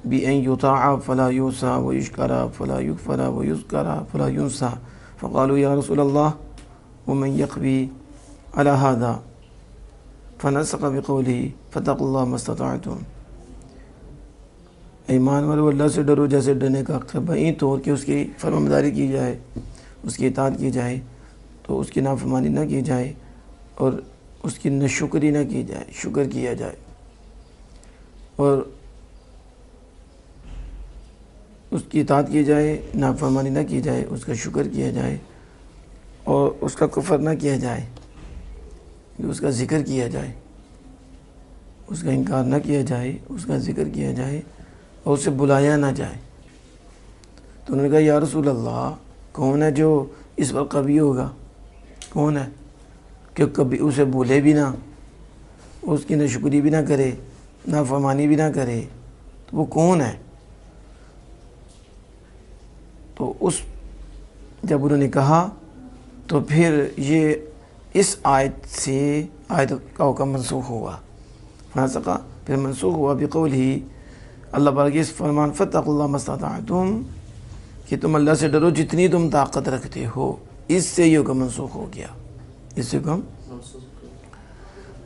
بأن يطاع فلا يوصى ويشكر فلا يكفر ويذكر فلا ينسى فقالوا يا رسول الله ومن يقضي على هذا فنسق بقوله فاتقوا الله ما استطعتم. ایمان والو اللہ سے ڈرو جیسے ڈرنے کا حق ہے، بعید طور کہ اس کی فرمانبرداری کی جائے، اس کی اطاعت کی جائے تو اس کی نافرمانی نہ کی جائے اور اس کی ناشکری نہ کی جائے، شکر کیا جائے، اور اس کی اطاعت کی جائے، نافرمانی نہ کی جائے، اس کا شکر کیا جائے اور اس کا کفر نہ کیا جائے، اس کا ذکر کیا جائے، اس کا انکار نہ کیا جائے، اس کا ذکر کیا جائے اور اسے بلایا نہ جائے. تو انہوں نے کہا یا رسول اللہ کون ہے جو اس پر قوی ہوگا؟ کون ہے کہ کبھی اسے بھولے بھی نہ، اس کی ناشکری بھی نہ کرے، نافرمانی بھی نہ کرے؟ تو وہ کون ہے؟ تو جب انہوں نے کہا تو پھر یہ اس آیت سے آیت کا حکم منسوخ ہوا، فنسخ پھر منسوخ ہوا بقولہ اللہ پاک کے اس فرمان فاتقوا اللہ ما استطعتم کہ تم اللہ سے ڈرو جتنی تم طاقت رکھتے ہو. اس سے یہ حکم منسوخ ہو گیا، اس سے حکم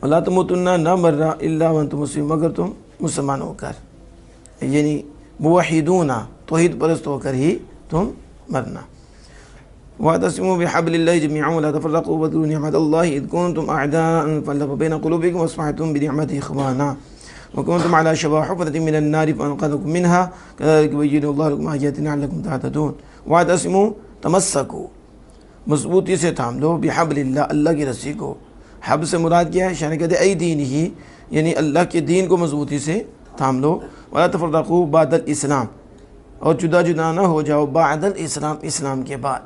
وَلَا تَمُوتُنَّ نہ مرنا الا وانتم مسلمون مگر تم مسلمان ہو کر، یعنی موحدون توحید پرست ہو کر ہی تم مرنا. وَاعْتَصِمُوا بِحَبْلِ اللَّهِ جَمِيعًا وَلَا تَفَرَّقُوا وَاذْكُرُوا نِعْمَةَ اللَّهِ إِذْ كُنتُمْ أَعْدَاءً فَأَلَّفَ بَيْنَ قُلُوبِكُمْ وَأَصْبَحْتُمْ بِنِعْمَتِهِ إِخْوَانًا وَكُنتُمْ عَلَى شَفَا حُفْرَةٍ مِّنَ النَّارِ فَأَنقَذَكُم مِّنْهَا كَذَلِكَ يُبَيِّنُ اللَّهُ لَكُمْ آيَاتِهِ لَعَلَّكُمْ تَهْتَدُونَ. وَاعْتَصِمُوا تمسکو، مضبوطی سے تھام لو، بحبل اللہ اللہ کی رسی کو. حب سے مراد کیا ہے؟ شان کہتے ہیں ای دین ہی، یعنی اللہ کے دین کو مضبوطی سے تھام لو. وَلَا تَفَرَّقُوا بعد الاسلام اور جدا جدا نہ ہو جاؤ بعد الاسلام اسلام کے بعد.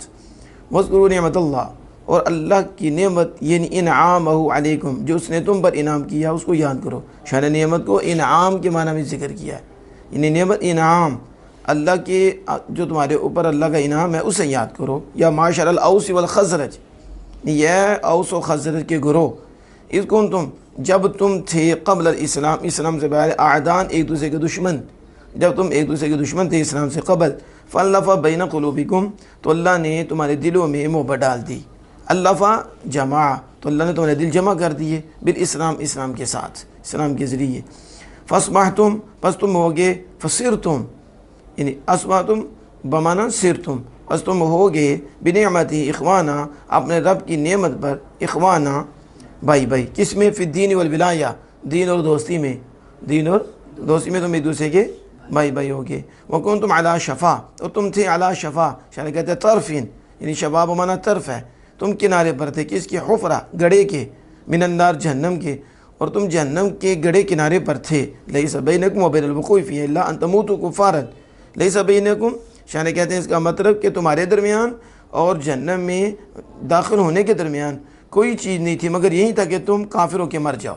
وَاذْكُرُوا نِعْمَةَ اللَّهِ اور اللہ کی نعمت یعنی انعامہ علیکم جو اس نے تم پر انعام کیا اس کو یاد کرو. شان نعمت کو انعام کے معنی میں ذکر کیا ہے، یعنی نعمت انعام اللہ کے جو تمہارے اوپر اللہ کا انعام ہے اسے یاد کرو. یا معاشر الاوس والخزرج، یہ اوس و خزرج کے گروہ، اذ کنتم جب تم تھے قبل الاسلام اسلام سے پہلے اعدان ایک دوسرے کے دشمن، جب تم ایک دوسرے کے دشمن تھے اسلام سے قبل، فالف بین قلوبکم تو اللہ نے تمہارے دلوں میں محبت ڈال دی. الف جمع تو اللہ نے تمہارے دل جمع کر دیے بالاسلام اسلام کے ساتھ، اسلام کے ذریعے. فاصبحتم پس تم ہوگے، فصرتم یعنی اصبحتم بمانا سرتم پس تم ہوگے بنعمتی اخوانا اپنے رب کی نعمت پر اخوانا بھائی بھائی. کس میں؟ فی الدین والولایہ دین اور دوستی میں، دین اور دوستی میں تم ایک دوسرے کے بھائی بھائی ہوگے. وکنتم علی شفا اور تم تھے علی شفا شان کہتے ہیں طرفین یعنی شفا بمانا طرف ہے، تم کنارے پر تھے کس کے؟ حفرہ گڑھے کے، من النار جہنم کے، اور تم جہنم کے گڑھے کنارے پر تھے. لیس بینکم وبین الوقوع فیہ الا ان تموتوا کفارا. لیس بینکم شان کہتے ہیں اس کا مطلب کہ تمہارے درمیان اور جہنم میں داخل ہونے کے درمیان کوئی چیز نہیں تھی مگر یہی تھا کہ تم کافروں کے مر جاؤ،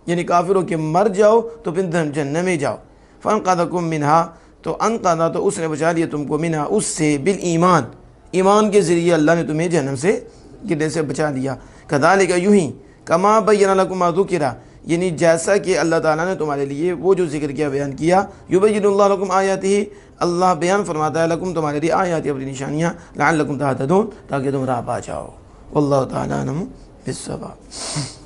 یعنی کافروں کے مر جاؤ تو پھر جہنم میں جاؤ. فانقذکم منہا تو انقذا تو اس نے بچا لیا تم کو، منہا اس سے، بالایمان ایمان کے ذریعے اللہ نے تمہیں جہنم سے گرنے سے بچا لیا. کذالک یوں ہی، کما بین لکم ما ذکر یعنی جیسا کہ اللہ تعالیٰ نے تمہارے لیے وہ جو ذکر کیا بیان کیا. یبین اللہ لکم آیاتہ اللہ بیان فرماتا ہے لکم تمہارے لیے آیات اپنی نشانیاں، لعلکم تہتدون تاکہ تم راہ پا جاؤ. واللہ تعالیٰ عنہ بالصواب.